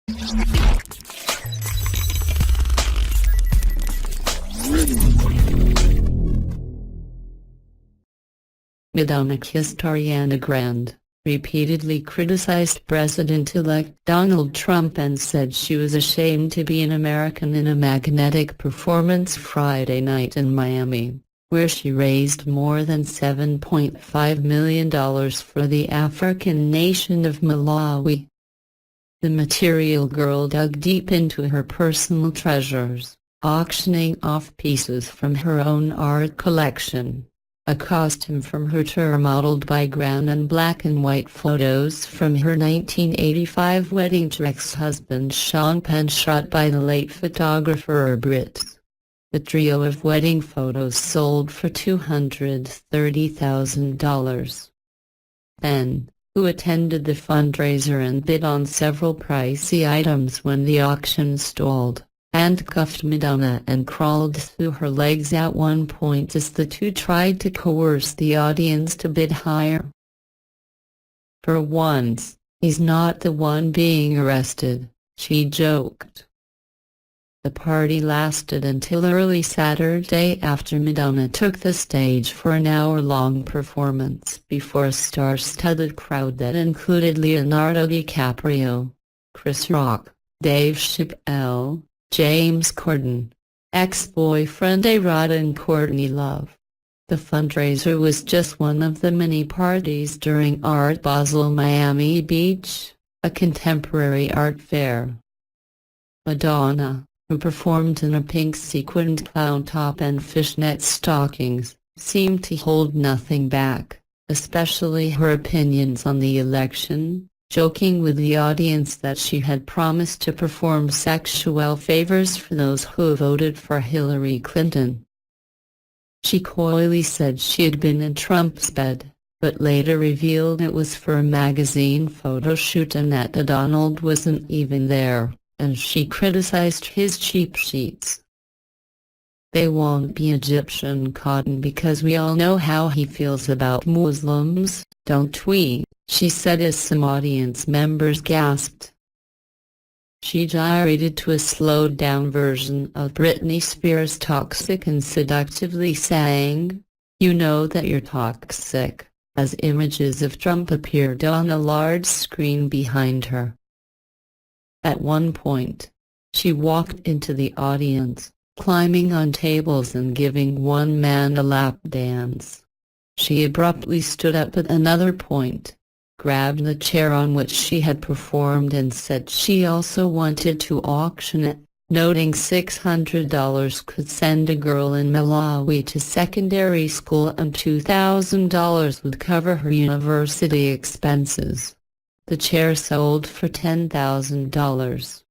Madonna kissed Ariana Grande, repeatedly criticized President-elect Donald Trump and said she was ashamed to be an American in a magnetic performance Friday night in Miami, where she raised more than $7.5 million for the African nation of Malawi. The Material Girl dug deep into her personal treasures, auctioning off pieces from her own art collection. A costume from her tour modeled by Grande and black and white photos from her 1985 wedding to ex-husband Sean Penn shot by the late photographer Brit. The trio of wedding photos sold for $230,000. Penn, who attended the fundraiser and bid on several pricey items when the auction stalled, handcuffed Madonna and crawled through her legs at one point as the two tried to coerce the audience to bid higher. "For once, he's not the one being arrested," she joked. The party lasted until early Saturday after Madonna took the stage for an hour-long performance before a star-studded crowd that included Leonardo DiCaprio, Chris Rock, Dave Chappelle, James Corden, ex-boyfriend A-Rod and Courtney Love. The fundraiser was just one of the many parties during Art Basel Miami Beach, a contemporary art fair. Madonna, who performed in a pink sequined clown top and fishnet stockings, seemed to hold nothing back, especially her opinions on the election, joking with the audience that she had promised to perform sexual favors for those who voted for Hillary Clinton. She coyly said she had been in Trump's bed, but later revealed it was for a magazine photo shoot and that Donald wasn't even there, and she criticized his cheap sheets. "They won't be Egyptian cotton because we all know how he feels about Muslims, don't we?" she said as some audience members gasped. She gyrated to a slowed-down version of Britney Spears' Toxic and seductively sang, "You know that you're toxic," as images of Trump appeared on a large screen behind her. At one point, she walked into the audience, climbing on tables and giving one man a lap dance. She abruptly stood up at another point, grabbed the chair on which she had performed and said she also wanted to auction it, noting $600 could send a girl in Malawi to secondary school and $2,000 would cover her university expenses. The chair sold for $10,000.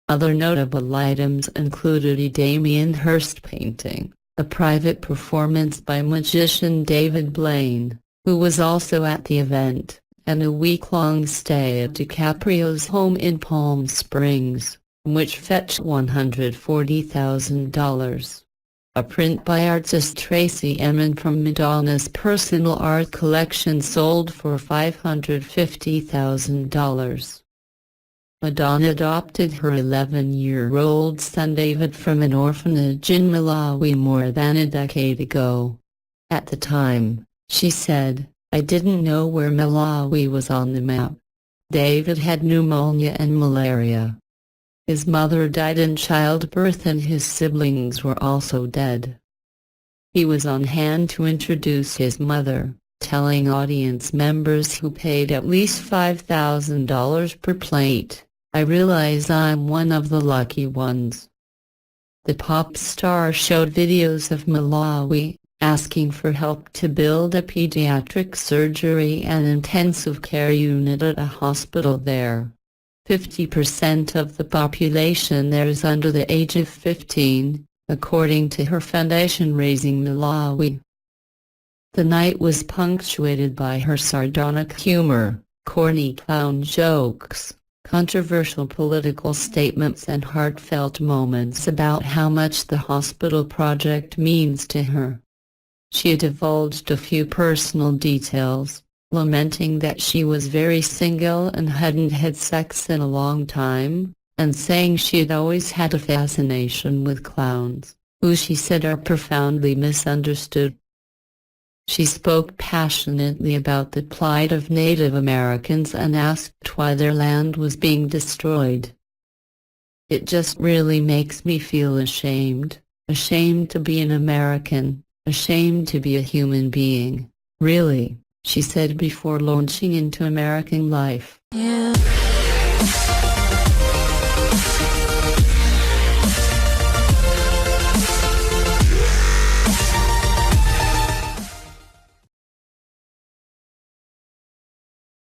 Other notable items included a Damien Hirst painting, a private performance by magician David Blaine, who was also at the event, and a week-long stay at DiCaprio's home in Palm Springs, which fetched $140,000. A print by artist Tracy Emin from Madonna's personal art collection sold for $550,000. Madonna adopted her 11-year-old son David from an orphanage in Malawi more than a decade ago. At the time, she said, "I didn't know where Malawi was on the map. David had pneumonia and malaria. His mother died in childbirth and his siblings were also dead." He was on hand to introduce his mother, telling audience members who paid at least $5,000 per plate, "I realize I'm one of the lucky ones." The pop star showed videos of Malawi, asking for help to build a pediatric surgery and intensive care unit at a hospital there. 50% of the population there is under the age of 15, according to her foundation Raising Malawi. The night was punctuated by her sardonic humor, corny clown jokes, controversial political statements and heartfelt moments about how much the hospital project means to her. She divulged a few personal details, lamenting that she was very single and hadn't had sex in a long time, and saying she'd always had a fascination with clowns, who she said are profoundly misunderstood. She spoke passionately about the plight of Native Americans and asked why their land was being destroyed. "It just really makes me feel ashamed to be an American, ashamed to be a human being, really," she said before launching into American life. Yeah.